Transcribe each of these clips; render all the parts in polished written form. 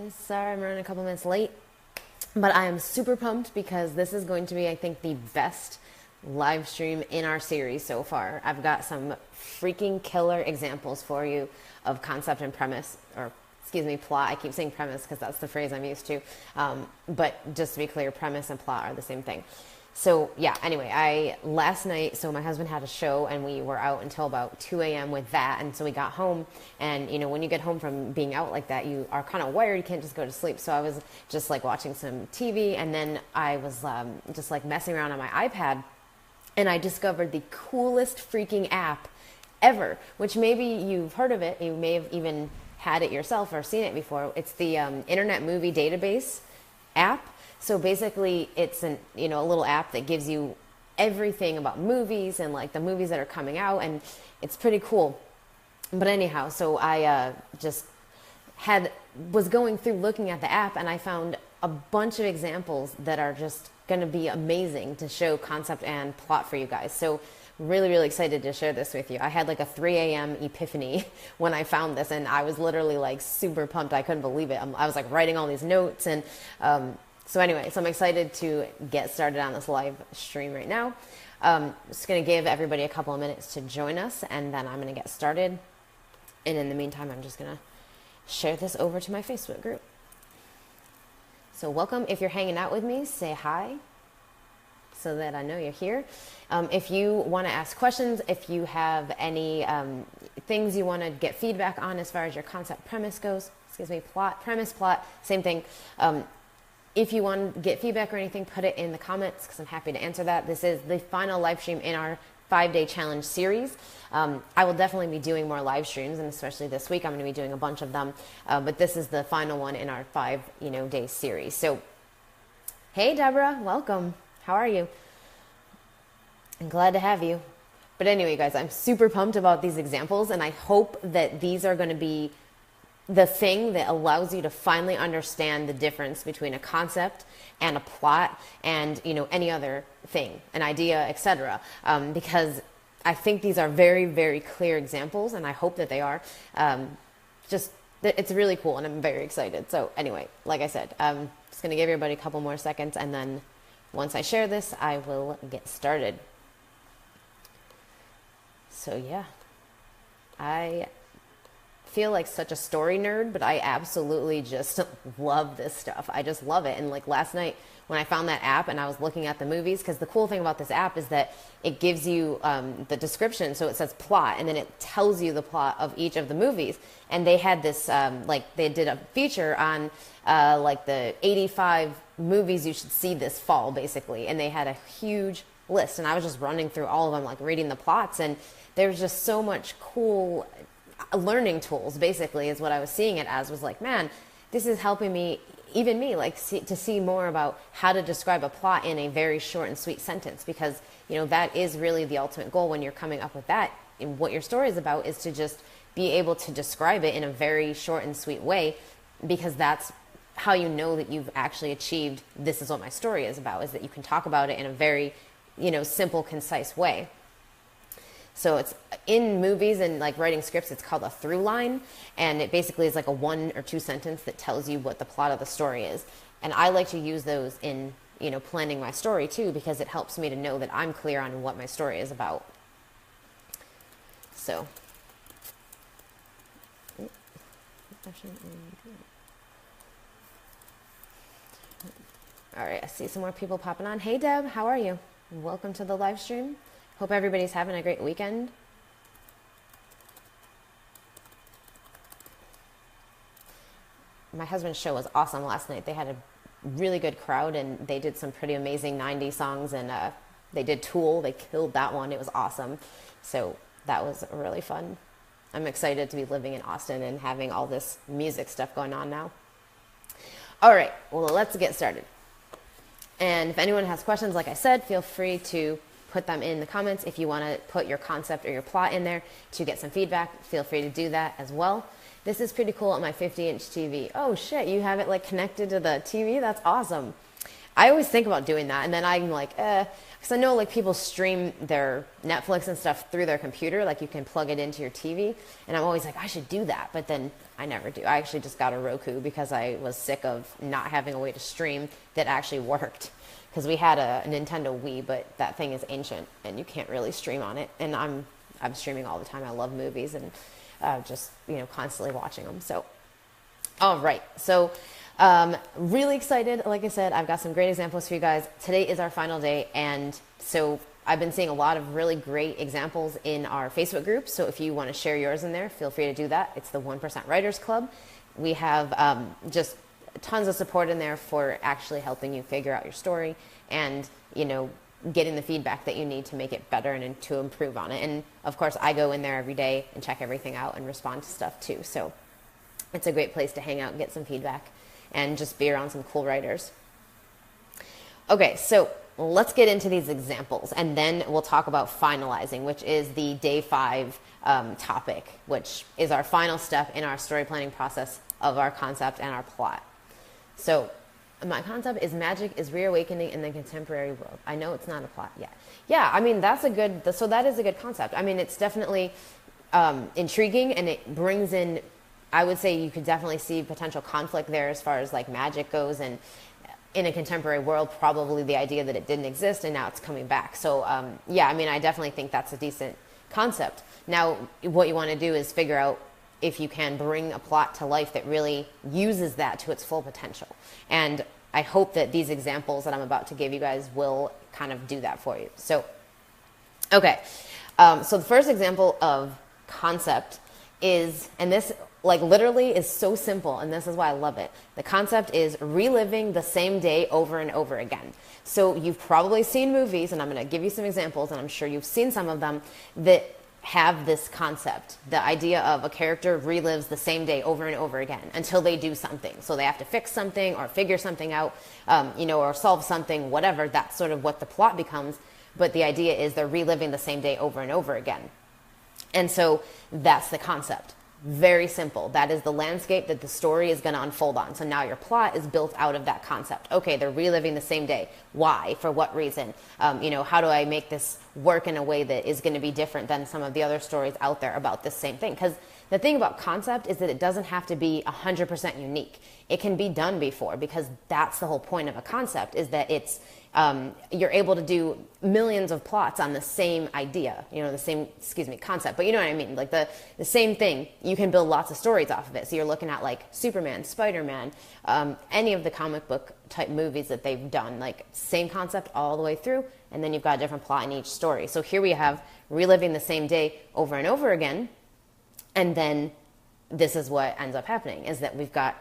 guys. Sorry I'm running a couple minutes late, but I am super pumped because this is going to be, I think, the best live stream in our series so far. I've got some freaking killer examples for you of concept and premise, or excuse me, plot. I keep saying premise because that's the phrase I'm used to. But just to be clear, premise and plot are the same thing. So yeah, anyway, last night, so my husband had a show and we were out until about 2 a.m. with that. And so we got home, and you know, when you get home from being out like that, you are kind of wired, you can't just go to sleep. So I was just like watching some TV, and then I was just like messing around on my iPad, and I discovered the coolest freaking app ever, which maybe you've heard of it. You may have even had it yourself or seen it before. It's the Internet Movie Database app. So basically it's a little app that gives you everything about movies and like the movies that are coming out, and it's pretty cool. But anyhow, so I just was going through looking at the app, and I found a bunch of examples that are just going to be amazing to show concept and plot for you guys. So really, really excited to share this with you. I had like a 3 a.m. epiphany when I found this, and I was literally like super pumped. I couldn't believe it. I was like writing all these notes, and so anyway, so I'm excited to get started on this live stream right now. Just going to give everybody a couple of minutes to join us, and then I'm going to get started. And in the meantime, I'm just going to share this over to my Facebook group. So welcome. If you're hanging out with me, say hi so that I know you're here. If you want to ask questions, if you have any things you want to get feedback on as far as your concept premise goes, plot, premise, plot, same thing. If you want to get feedback or anything, put it in the comments because I'm happy to answer that. This is the final live stream in our 5-day challenge series. I will definitely be doing more live streams, and especially this week, I'm going to be doing a bunch of them. But this is the final one in our 5-day series. So, hey, Deborah, welcome. How are you? I'm glad to have you. But anyway, guys, I'm super pumped about these examples, and I hope that these are going to be the thing that allows you to finally understand the difference between a concept and a plot and, you know, any other thing, an idea, etc. Because I think these are very, very clear examples, and I hope that they are. It's really cool, and I'm very excited. So anyway, like I said, I'm just going to give everybody a couple more seconds, and then once I share this, I will get started. So yeah, I feel like such a story nerd, but I absolutely just love this stuff. I just love it. And like last night when I found that app and I was looking at the movies, because the cool thing about this app is that it gives you the description. So it says plot, and then it tells you the plot of each of the movies. And they had this, they did a feature on like the 85 movies you should see this fall, basically. And they had a huge list, and I was just running through all of them, like reading the plots, and there was just so much cool learning tools, basically, is what I was seeing it as. Was like, man, this is helping me, even me, like to see more about how to describe a plot in a very short and sweet sentence, because, you know, that is really the ultimate goal when you're coming up with that. And what your story is about is to just be able to describe it in a very short and sweet way, because that's how you know that you've actually achieved, this is what my story is about, is that you can talk about it in a very, you know, simple, concise way. So it's in movies and like writing scripts, it's called a through line. And it basically is like a 1 or 2 sentence that tells you what the plot of the story is. And I like to use those in, you know, planning my story too, because it helps me to know that I'm clear on what my story is about. So. All right, I see some more people popping on. Hey, Deb, how are you? Welcome to the live stream. Hope everybody's having a great weekend. My husband's show was awesome last night. They had a really good crowd, and they did some pretty amazing 90s songs, and they did Tool. They killed that one. It was awesome. So that was really fun. I'm excited to be living in Austin and having all this music stuff going on now. All right, well, let's get started. And if anyone has questions, like I said, feel free to put them in the comments. If you want to put your concept or your plot in there to get some feedback, feel free to do that as well. This is pretty cool on my 50-inch TV. Oh shit, you have it like connected to the TV? That's awesome. I always think about doing that, and then I'm like, because I know like people stream their Netflix and stuff through their computer, like you can plug it into your TV, and I'm always like, I should do that, but then I never do. I actually just got a Roku because I was sick of not having a way to stream that actually worked. Because we had a Nintendo Wii, but that thing is ancient, and you can't really stream on it. And I'm streaming all the time. I love movies and just constantly watching them. So, all right. So, really excited. Like I said, I've got some great examples for you guys. Today is our final day, and so I've been seeing a lot of really great examples in our Facebook group. So if you want to share yours in there, feel free to do that. It's the 1% Writers Club. We have just tons of support in there for actually helping you figure out your story and, getting the feedback that you need to make it better and to improve on it. And of course, I go in there every day and check everything out and respond to stuff too. So it's a great place to hang out and get some feedback and just be around some cool writers. Okay, so let's get into these examples, and then we'll talk about finalizing, which is the day 5 topic, which is our final step in our story planning process of our concept and our plot. So my concept is magic is reawakening in the contemporary world. I know it's not a plot yet. Yeah, I mean, that is a good concept. I mean, it's definitely intriguing, and it brings in, I would say you could definitely see potential conflict there as far as like magic goes, and in a contemporary world, probably the idea that it didn't exist and now it's coming back. So yeah, I mean, I definitely think that's a decent concept. Now, what you want to do is figure out if you can bring a plot to life that really uses that to its full potential. And I hope that these examples that I'm about to give you guys will kind of do that for you. So, okay. So the first example of concept is, and this like literally is so simple, and this is why I love it. The concept is reliving the same day over and over again. So you've probably seen movies, and I'm going to give you some examples, and I'm sure you've seen some of them that have this concept, the idea of a character relives the same day over and over again until they do something. So they have to fix something or figure something out, or solve something, whatever. That's sort of what the plot becomes. But the idea is they're reliving the same day over and over again. And so that's the concept. Very simple. That is the landscape that the story is going to unfold on. So now your plot is built out of that concept. Okay, they're reliving the same day. Why? For what reason? How do I make this work in a way that is going to be different than some of the other stories out there about this same thing? Because the thing about concept is that it doesn't have to be 100% unique. It can be done before, because that's the whole point of a concept, is that it's you're able to do millions of plots on the same idea, the same, concept, but you know what I mean? Like the same thing, you can build lots of stories off of it. So you're looking at like Superman, Spider-Man, any of the comic book type movies that they've done, like same concept all the way through, and then you've got a different plot in each story. So here we have reliving the same day over and over again, and then this is what ends up happening, is that we've got,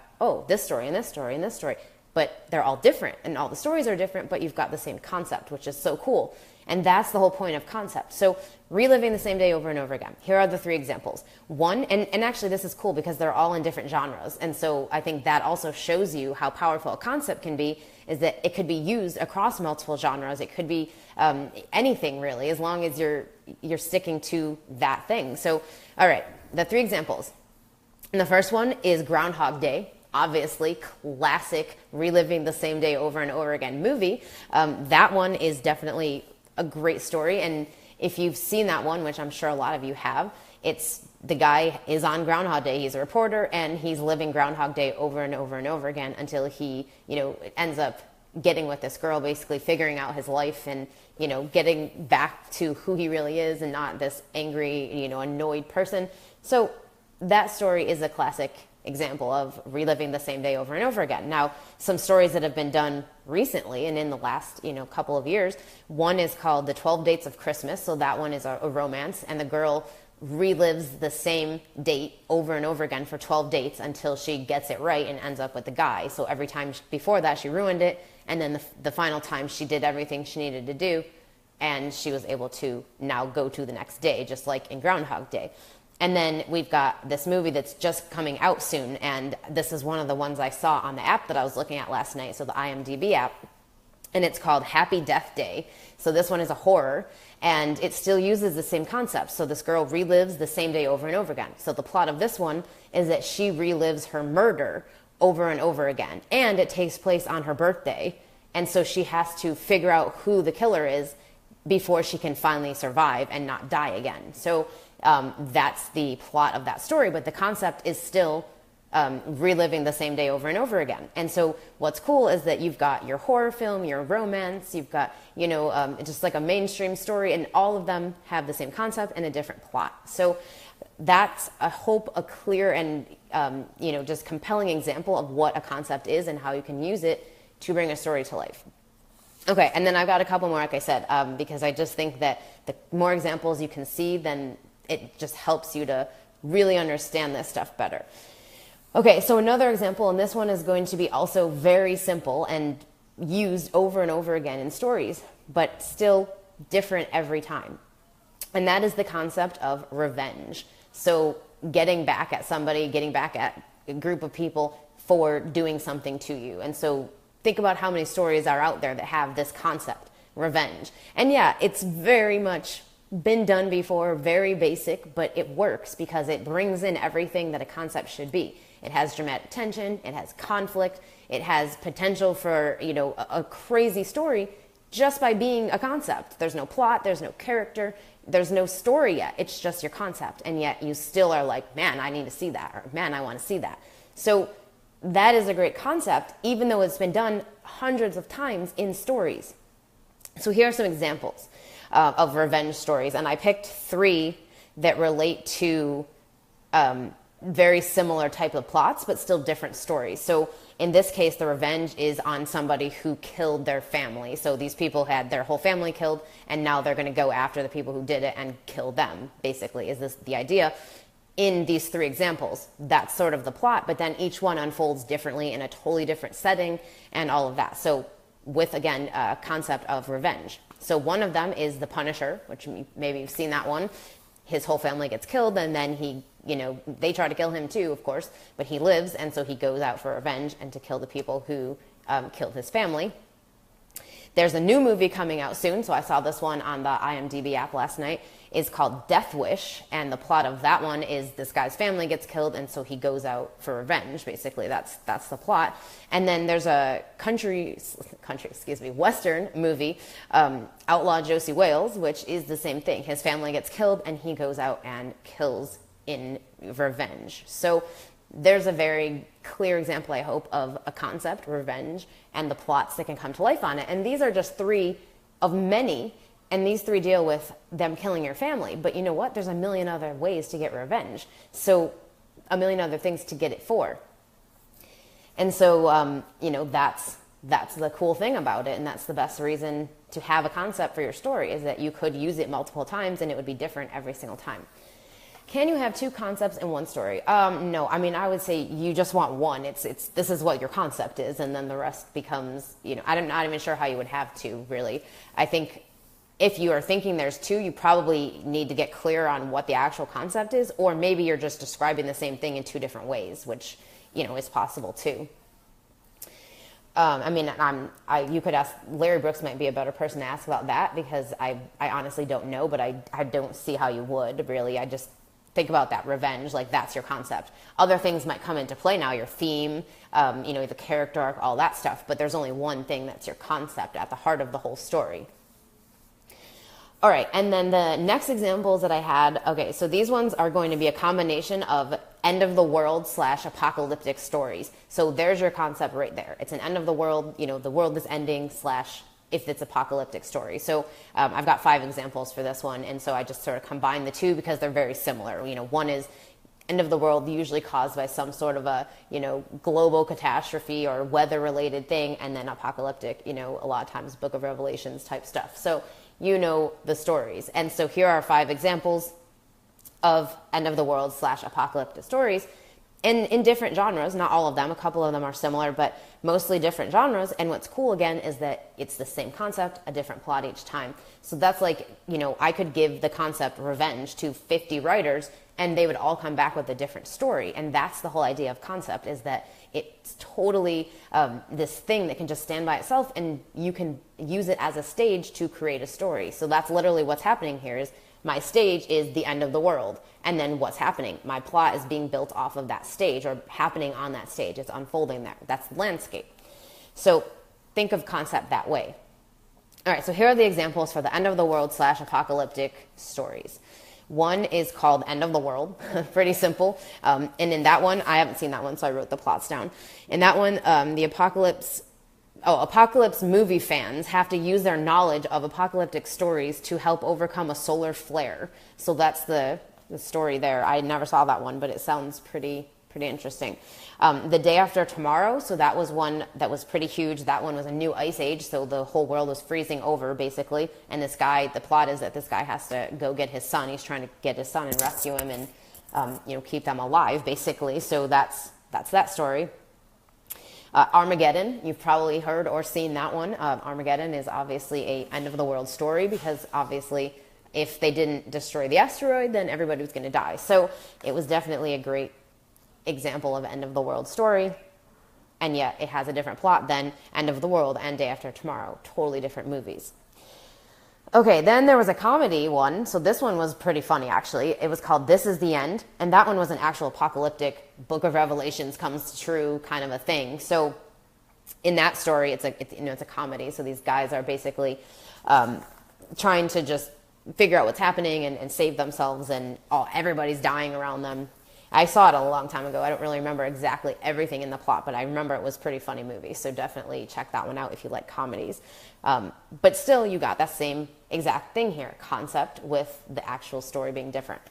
this story and this story and this story, but they're all different, and all the stories are different, but you've got the same concept, which is so cool. And that's the whole point of concept. So reliving the same day over and over again. Here are the 3 examples. One, and actually this is cool because they're all in different genres. And so I think that also shows you how powerful a concept can be, is that it could be used across multiple genres. It could be anything really, as long as you're sticking to that thing. So, all right, the 3 examples. And the first one is Groundhog Day. Obviously, classic reliving the same day over and over again movie. That one is definitely a great story. And if you've seen that one, which I'm sure a lot of you have, it's the guy is on Groundhog Day. He's a reporter, and he's living Groundhog Day over and over and over again until he, ends up getting with this girl, basically figuring out his life and, getting back to who he really is and not this angry, annoyed person. So that story is a classic example of reliving the same day over and over again. Now, some stories that have been done recently and in the last, couple of years, one is called The 12 Dates of Christmas. So that one is a romance, and the girl relives the same date over and over again for 12 dates until she gets it right and ends up with the guy. So every time before that, she ruined it. And then the final time, she did everything she needed to do, and she was able to now go to the next day, just like in Groundhog Day. And then we've got this movie that's just coming out soon, and this is one of the ones I saw on the app that I was looking at last night, so the IMDb app, and it's called Happy Death Day. So this one is a horror, and it still uses the same concept. So this girl relives the same day over and over again. So the plot of this one is that she relives her murder over and over again, and it takes place on her birthday, And so she has to figure out who the killer is before she can finally survive and not die again. So that's the plot of that story, but the concept is still reliving the same day over and over again. And so what's cool is that you've got your horror film, your romance, you've got, just like a mainstream story, and all of them have the same concept and a different plot. So that's, I hope, a clear and, just compelling example of what a concept is and how you can use it to bring a story to life. Okay, and then I've got a couple more, like I said, because I just think that the more examples you can see, then it just helps you to really understand this stuff better. Okay, so another example, and this one is going to be also very simple and used over and over again in stories, but still different every time. And that is the concept of revenge. So getting back at somebody, getting back at a group of people for doing something to you. And so think about how many stories are out there that have this concept, revenge. And yeah, it's very much been done before, very basic, but it works because it brings in everything that a concept should be. It has dramatic tension, it has conflict, it has potential for, a crazy story just by being a concept. There's no plot, there's no character, there's no story yet. It's just your concept. And yet you still are like, man, I need to see that, or man, I want to see that. So that is a great concept, even though it's been done hundreds of times in stories. So here are some examples of revenge stories. And I picked 3 that relate to very similar type of plots, but still different stories. So in this case, the revenge is on somebody who killed their family. So these people had their whole family killed, and now they're going to go after the people who did it and kill them, basically, is this the idea. In these 3 examples, that's sort of the plot, but then each one unfolds differently in a totally different setting and all of that. So with, again, a concept of revenge. So one of them is the Punisher, which maybe you've seen that one. His whole family gets killed, and then he, they try to kill him too, of course, but he lives, and so he goes out for revenge and to kill the people who killed his family. There's a new movie coming out soon, so I saw this one on the IMDb app last night. It's called Death Wish, and the plot of that one is this guy's family gets killed, and so he goes out for revenge, basically. That's the plot. And then there's a Western movie, Outlaw Josie Wales, which is the same thing. His family gets killed, and he goes out and kills in revenge. So there's a very clear example, I hope, of a concept, revenge, and the plots that can come to life on it. And these are just 3 of many, and these 3 deal with them killing your family. But you know what? There's a million other ways to get revenge. So a million other things to get it for. And so, that's the cool thing about it. And that's the best reason to have a concept for your story, is that you could use it multiple times and it would be different every single time. Can you have 2 concepts in one story? No, I would say you just want one. This is what your concept is, and then the rest becomes, I'm not even sure how you would have 2, really. I think if you are thinking there's 2, you probably need to get clear on what the actual concept is, or maybe you're just describing the same thing in 2 different ways, which, is possible too. You could ask, Larry Brooks might be a better person to ask about that, because I honestly don't know, but I don't see how you would, really. I just think about that revenge, like that's your concept. Other things might come into play now, your theme, the character arc, all that stuff, but there's only one thing that's your concept at the heart of the whole story. All right, and then the next examples that I had, okay, so these ones are going to be a combination of end of the world / apocalyptic stories. So there's your concept right there. It's an end of the world, the world is ending / if it's apocalyptic story. So I've got 5 examples for this one, and so I just sort of combine the 2 because they're very similar. One is end of the world, usually caused by some sort of a, global catastrophe or weather-related thing, and then apocalyptic, a lot of times Book of Revelations type stuff. So the stories. And so here are 5 examples of end of the world / apocalyptic stories in different genres. Not all of them. A couple of them are similar, but mostly different genres. And what's cool, again, is that it's the same concept, a different plot each time. So that's like, I could give the concept revenge to 50 writers, and they would all come back with a different story. And that's the whole idea of concept, is that it's totally this thing that can just stand by itself, and you can use it as a stage to create a story. So that's literally what's happening here. Is my stage is the end of the world, and then what's happening? My plot is being built off of that stage, or happening on that stage. It's unfolding there. That's the landscape. So think of concept that way. All right, so here are the examples for the end of the world / apocalyptic stories. One is called End of the World, pretty simple. And in that one, I haven't seen that one, so I wrote the plots down. In that one, the apocalypse movie fans have to use their knowledge of apocalyptic stories to help overcome a solar flare. So that's the story there. I never saw that one, but it sounds pretty interesting. The Day After Tomorrow, so that was one that was pretty huge. That one was a new ice age, so the whole world was freezing over, basically. And this guy, the plot is that this guy has to go get his son. He's trying to get his son and rescue him and keep them alive, basically. So that's that story. Armageddon, you've probably heard or seen that one. Armageddon is obviously a end of the world story, because obviously if they didn't destroy the asteroid, then everybody was going to die. So it was definitely a great example of end of the world story, and yet it has a different plot than End of the World and Day After Tomorrow. Totally different movies. Okay, then there was a comedy one. So this one was pretty funny, actually. It was called This Is the End, and that one was an actual apocalyptic Book of Revelations comes true kind of a thing. So in that story, it's a comedy. So these guys are basically trying to just figure out what's happening and save themselves, and everybody's dying around them. I saw it a long time ago. I don't really remember exactly everything in the plot, but I remember it was a pretty funny movie. So definitely check that one out if you like comedies. But still, you got that same exact thing here, concept with the actual story being different.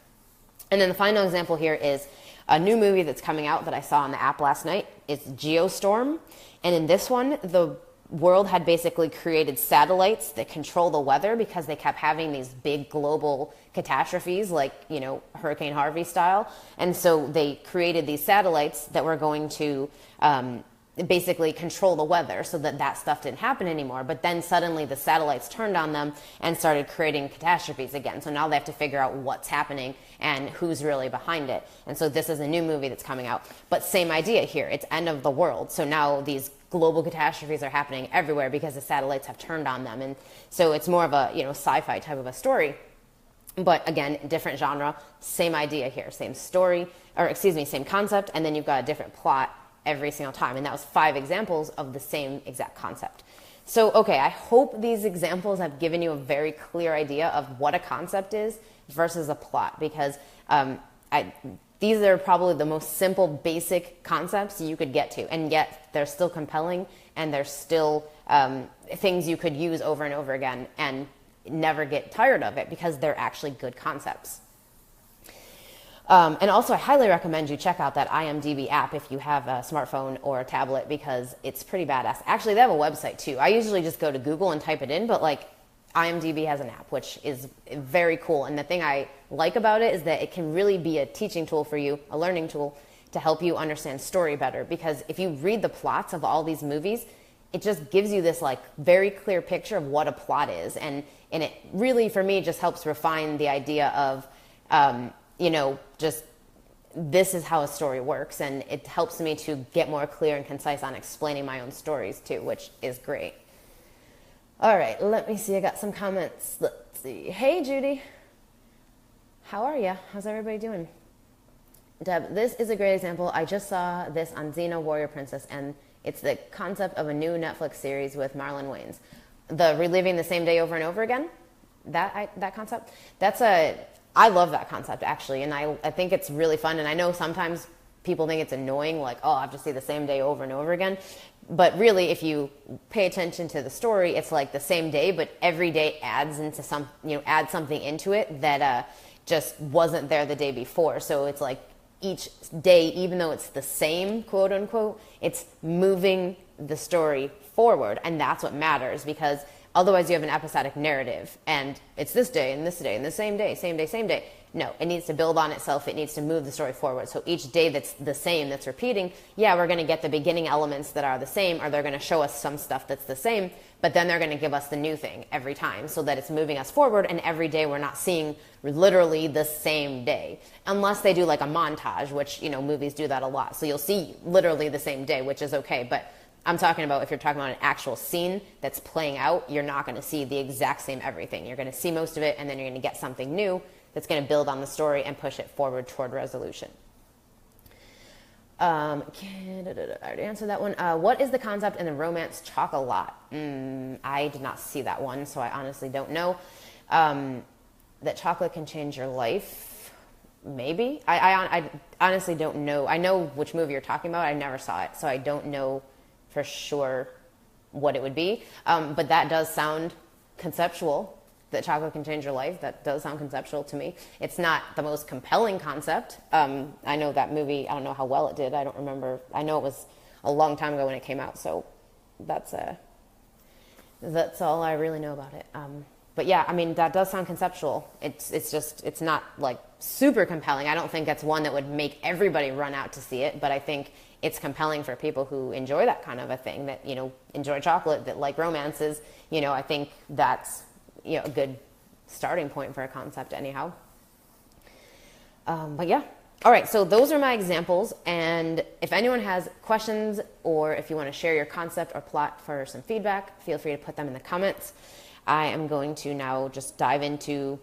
And then the final example here is a new movie that's coming out that I saw on the app last night. It's Geostorm. And in this one, the world had basically created satellites that control the weather, because they kept having these big global catastrophes, like, Hurricane Harvey style. And so they created these satellites that were going to basically control the weather so that stuff didn't happen anymore. But then suddenly the satellites turned on them and started creating catastrophes again. So now they have to figure out what's happening and who's really behind it. And so this is a new movie that's coming out. But same idea here. It's end of the world. So now these global catastrophes are happening everywhere because the satellites have turned on them. And so it's more of a, sci-fi type of a story. But again, different genre, same idea here, same story, same concept, and then you've got a different plot every single time. And that was 5 examples of the same exact concept. So, okay, I hope these examples have given you a very clear idea of what a concept is versus a plot, because these are probably the most simple, basic concepts you could get to, and yet they're still compelling, and they're still things you could use over and over again and never get tired of it, because they're actually good concepts. And also, I highly recommend you check out that IMDb app if you have a smartphone or a tablet, because it's pretty badass. Actually, they have a website too. I usually just go to Google and type it in, but IMDb has an app, which is very cool. And the thing I like about it is that it can really be a teaching tool for you, a learning tool to help you understand story better. Because if you read the plots of all these movies, it just gives you this very clear picture of what a plot is. And it really, for me, just helps refine the idea of, just this is how a story works. And it helps me to get more clear and concise on explaining my own stories too, which is great. All right, let me see. I got some comments. Let's see. Hey, Judy. How are you? How's everybody doing? Deb, this is a great example. I just saw this on Xena Warrior Princess, and it's the concept of a new Netflix series with Marlon Wayans. The reliving the same day over and over again, that concept. I love that concept, actually, and I think it's really fun. And I know sometimes people think it's annoying, I have to see the same day over and over again. But really, if you pay attention to the story, it's like the same day, but every day adds adds something into it that just wasn't there the day before. So it's like each day, even though it's the same, quote unquote, it's moving the story forward, and that's what matters, because otherwise you have an episodic narrative, and it's this day and this day and the same day, same day, same day. No, it needs to build on itself. It needs to move the story forward. So each day that's the same, that's repeating, we're going to get the beginning elements that are the same, or they're going to show us some stuff that's the same, but then they're going to give us the new thing every time, so that it's moving us forward, and every day we're not seeing literally the same day. Unless they do a montage, which, movies do that a lot. So you'll see literally the same day, which is okay, but I'm talking about if you're talking about an actual scene that's playing out, you're not going to see the exact same everything. You're going to see most of it, and then you're going to get something new that's going to build on the story and push it forward toward resolution. I already answered that one. What is the concept in the romance Chocolat? I did not see that one, so I honestly don't know. That chocolate can change your life? Maybe. I honestly don't know. I know which movie you're talking about. I never saw it, so I don't know for sure what it would be. But that does sound conceptual. That chocolate can change your life. That does sound conceptual to me. It's not the most compelling concept. I know that movie, I don't know how well it did. I don't remember. I know it was a long time ago when it came out, so that's all I really know about it. But yeah, I mean, that does sound conceptual. It's not like super compelling. I don't think it's one that would make everybody run out to see it, but I think it's compelling for people who enjoy that kind of a thing, that, enjoy chocolate, that like romances. I think that's, a good starting point for a concept anyhow. But yeah. All right. So those are my examples. And if anyone has questions, or if you want to share your concept or plot for some feedback, feel free to put them in the comments. I am going to now just dive into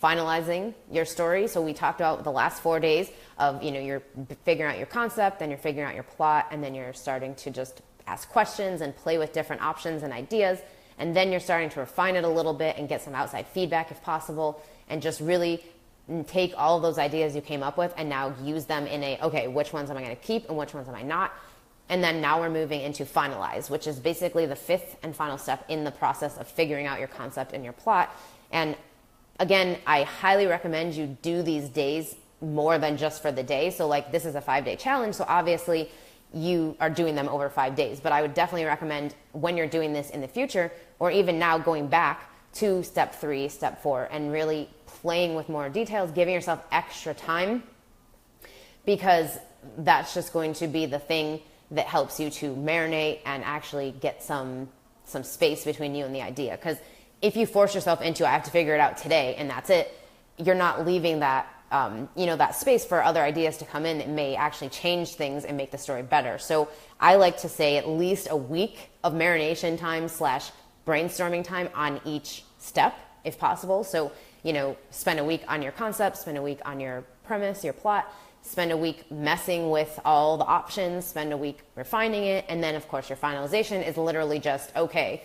finalizing your story. So we talked about the last 4 days of, you're figuring out your concept, then you're figuring out your plot, and then you're starting to just ask questions and play with different options and ideas. And then you're starting to refine it a little bit and get some outside feedback if possible, and just really take all of those ideas you came up with and now use them in okay, which ones am I going to keep and which ones am I not? And then now we're moving into finalize, which is basically the fifth and final step in the process of figuring out your concept and your plot. And again, I highly recommend you do these days more than just for the day. So like, this is a 5-day challenge. So obviously you are doing them over 5 days, but I would definitely recommend when you're doing this in the future, or even now going back to step 3, step 4, and really playing with more details, giving yourself extra time, because that's just going to be the thing that helps you to marinate and actually get some space between you and the idea. Because if you force yourself into, I have to figure it out today and that's it, you're not leaving that that space for other ideas to come in that may actually change things and make the story better. So I like to say at least a week of marination time / brainstorming time on each step, if possible. So, spend a week on your concept, spend a week on your premise, your plot, spend a week messing with all the options, spend a week refining it. And then of course your finalization is literally just, okay,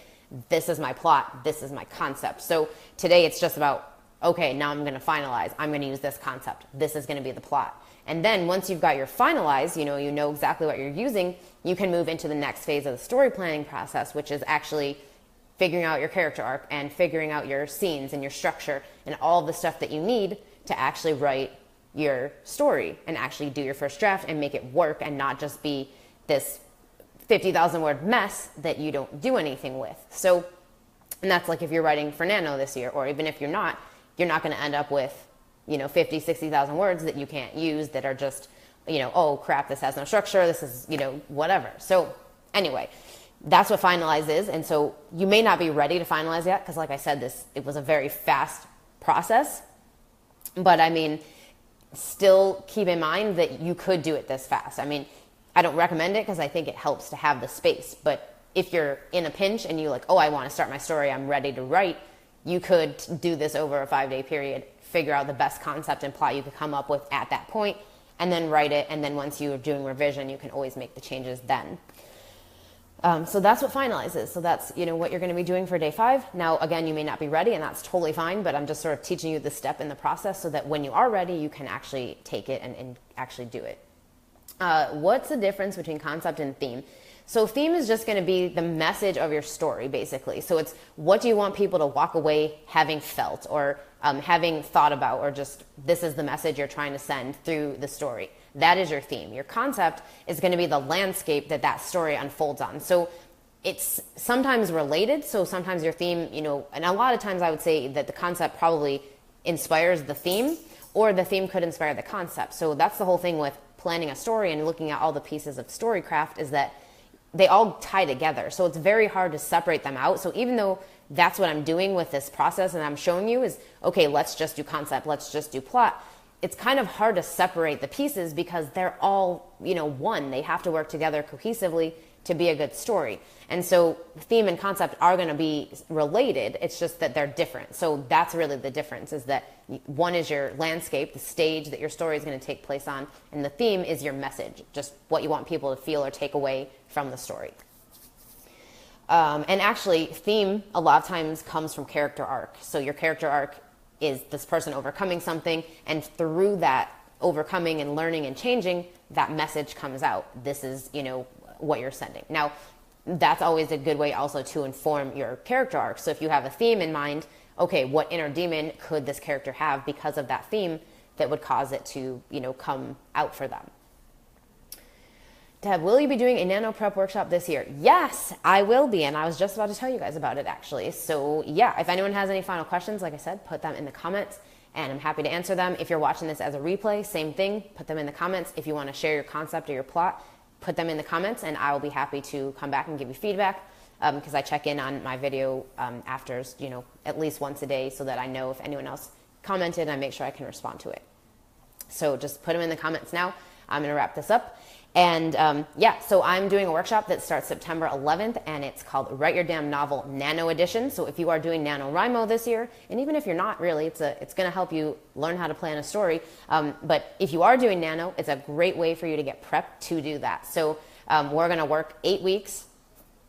this is my plot, this is my concept. So today it's just about, okay, now I'm going to finalize. I'm going to use this concept. This is going to be the plot. And then once you've got your finalize, you know exactly what you're using, you can move into the next phase of the story planning process, which is actually figuring out your character arc and figuring out your scenes and your structure and all the stuff that you need to actually write your story and actually do your first draft and make it work and not just be this 50,000 word mess that you don't do anything with. So, and that's like if you're writing for Nano this year, or even if you're not going to end up with, 50, 60,000 words that you can't use, that are just, oh crap, this has no structure. This is, whatever. So anyway, that's what finalize is. And so you may not be ready to finalize yet, because like I said, it was a very fast process, but I mean, still keep in mind that you could do it this fast. I mean, I don't recommend it because I think it helps to have the space, but if you're in a pinch and you like, oh, I want to start my story, I'm ready to write, you could do this over a 5-day period, figure out the best concept and plot you could come up with at that point, and then write it. And then once you're doing revision, you can always make the changes then. So that's what finalize is. So that's, what you're going to be doing for day 5. Now, again, you may not be ready, and that's totally fine, but I'm just sort of teaching you the step in the process so that when you are ready, you can actually take it and actually do it. What's the difference between concept and theme? So theme is just going to be the message of your story, basically. So it's what do you want people to walk away having felt or having thought about, or just this is the message you're trying to send through the story. That is your theme. Your concept is going to be the landscape that story unfolds on. So it's sometimes related. So sometimes your theme, and a lot of times I would say that the concept probably inspires the theme, or the theme could inspire the concept. So that's the whole thing with planning a story and looking at all the pieces of storycraft, is that they all tie together. So it's very hard to separate them out. So even though that's what I'm doing with this process and I'm showing you is, okay, let's just do concept, let's just do plot, it's kind of hard to separate the pieces because they're all, one. They have to work together cohesively to be a good story. And so theme and concept are going to be related. It's just that they're different. So that's really the difference, is that one is your landscape, the stage that your story is going to take place on, and the theme is your message, just what you want people to feel or take away from the story. And actually, theme a lot of times comes from character arc. So your character arc is this person overcoming something, and through that overcoming and learning and changing, that message comes out. This is, what you're sending. Now, that's always a good way also to inform your character arc. So if you have a theme in mind, okay, what inner demon could this character have because of that theme that would cause it to, come out for them? Deb, will you be doing a nano prep workshop this year? Yes, I will be. And I was just about to tell you guys about it, actually. So yeah, if anyone has any final questions, like I said, put them in the comments and I'm happy to answer them. If you're watching this as a replay, same thing, put them in the comments. If you want to share your concept or your plot, put them in the comments and I will be happy to come back and give you feedback, because I check in on my video after, at least once a day, so that I know if anyone else commented and I make sure I can respond to it. So just put them in the comments now. I'm going to wrap this up. And so I'm doing a workshop that starts September 11th, and it's called Write Your Damn Novel Nano Edition. So if you are doing NaNoWriMo this year, and even if you're not really, it's going to help you learn how to plan a story. But if you are doing Nano, it's a great way for you to get prepped to do that. So we're going to work 8 weeks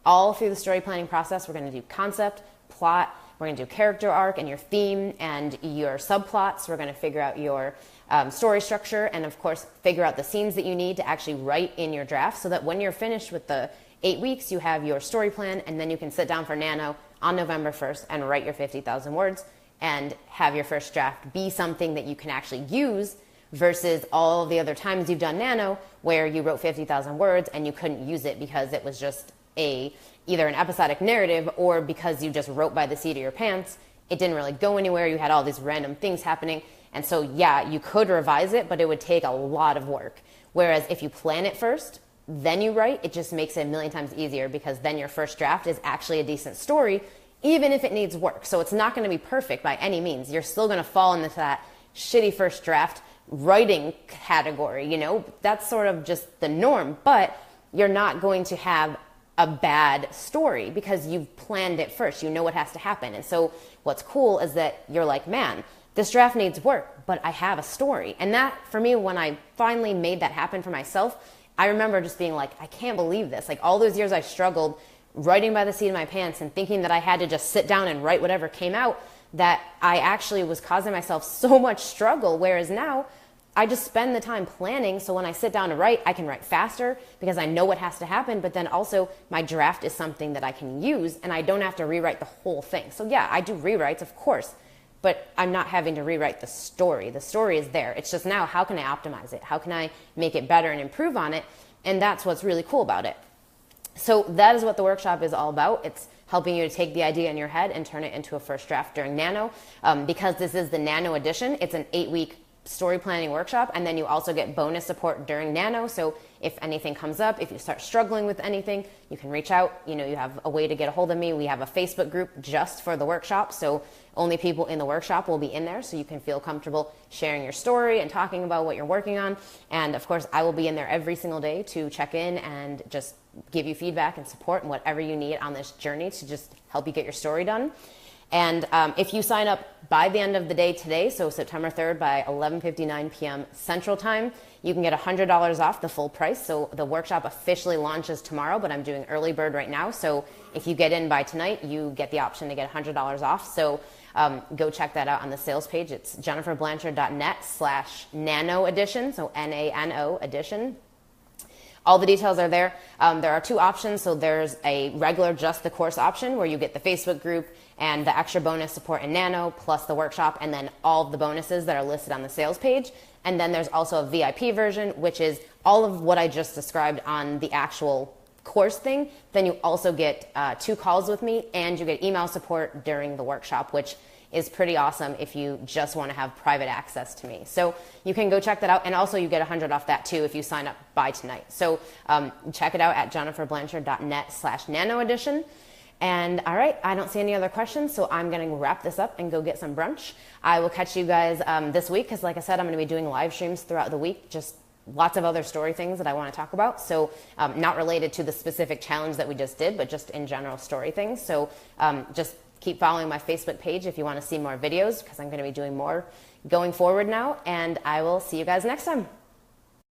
all through the story planning process. We're going to do concept, plot, we're going to do character arc and your theme and your subplots. We're going to figure out your story structure, and of course figure out the scenes that you need to actually write in your draft, so that when you're finished with the 8 weeks, you have your story plan, and then you can sit down for Nano on November 1st and write your 50,000 words and have your first draft be something that you can actually use, versus all the other times you've done Nano where you wrote 50,000 words and you couldn't use it because it was just either an episodic narrative, or because you just wrote by the seat of your pants, it didn't really go anywhere. You had all these random things happening. And so, yeah, you could revise it, but it would take a lot of work. Whereas if you plan it first, then you write, it just makes it a million times easier, because then your first draft is actually a decent story, even if it needs work. So it's not going to be perfect by any means. You're still going to fall into that shitty first draft writing category, That's sort of just the norm, but you're not going to have a bad story because you've planned it first. You know what has to happen. And so what's cool is that you're like, man, this draft needs work, but I have a story. And that, for me, when I finally made that happen for myself, I remember just being like, I can't believe this. Like, all those years I struggled writing by the seat of my pants and thinking that I had to just sit down and write whatever came out, that I actually was causing myself so much struggle. Whereas now I just spend the time planning. So when I sit down to write, I can write faster because I know what has to happen. But then also my draft is something that I can use, and I don't have to rewrite the whole thing. So yeah, I do rewrites, of course, but I'm not having to rewrite the story. The story is there. It's just now, how can I optimize it? How can I make it better and improve on it? And that's what's really cool about it. So that is what the workshop is all about. It's helping you to take the idea in your head and turn it into a first draft during Nano. Because this is the Nano edition, it's an 8-week story planning workshop, and then you also get bonus support during Nano. So if anything comes up, if you start struggling with anything, you can reach out. You have a way to get a hold of me. We have a Facebook group just for the workshop, so only people in the workshop will be in there, so you can feel comfortable sharing your story and talking about what you're working on. And of course, I will be in there every single day to check in and just give you feedback and support and whatever you need on this journey to just help you get your story done. And if you sign up by the end of the day today, so September 3rd by 11:59 p.m. Central Time, you can get $100 off the full price. So the workshop officially launches tomorrow, but I'm doing early bird right now. So if you get in by tonight, you get the option to get $100 off. So go check that out on the sales page. It's jenniferblanchard.net/nano edition, so NaNo edition. All the details are there. There are 2 options. So there's a regular just the course option where you get the Facebook group and the extra bonus support in Nano plus the workshop, and then all of the bonuses that are listed on the sales page. And then there's also a VIP version, which is all of what I just described on the actual course thing. Then you also get 2 calls with me, and you get email support during the workshop, which is pretty awesome if you just want to have private access to me. So you can go check that out. And also you get $100 off that too if you sign up by tonight. So check it out at jenniferblanchard.net/nano edition. And all right, I don't see any other questions, so I'm going to wrap this up and go get some brunch. I will catch you guys this week because, like I said, I'm going to be doing live streams throughout the week, just lots of other story things that I want to talk about. So not related to the specific challenge that we just did, but just in general story things. So just keep following my Facebook page if you want to see more videos, because I'm going to be doing more going forward now. And I will see you guys next time.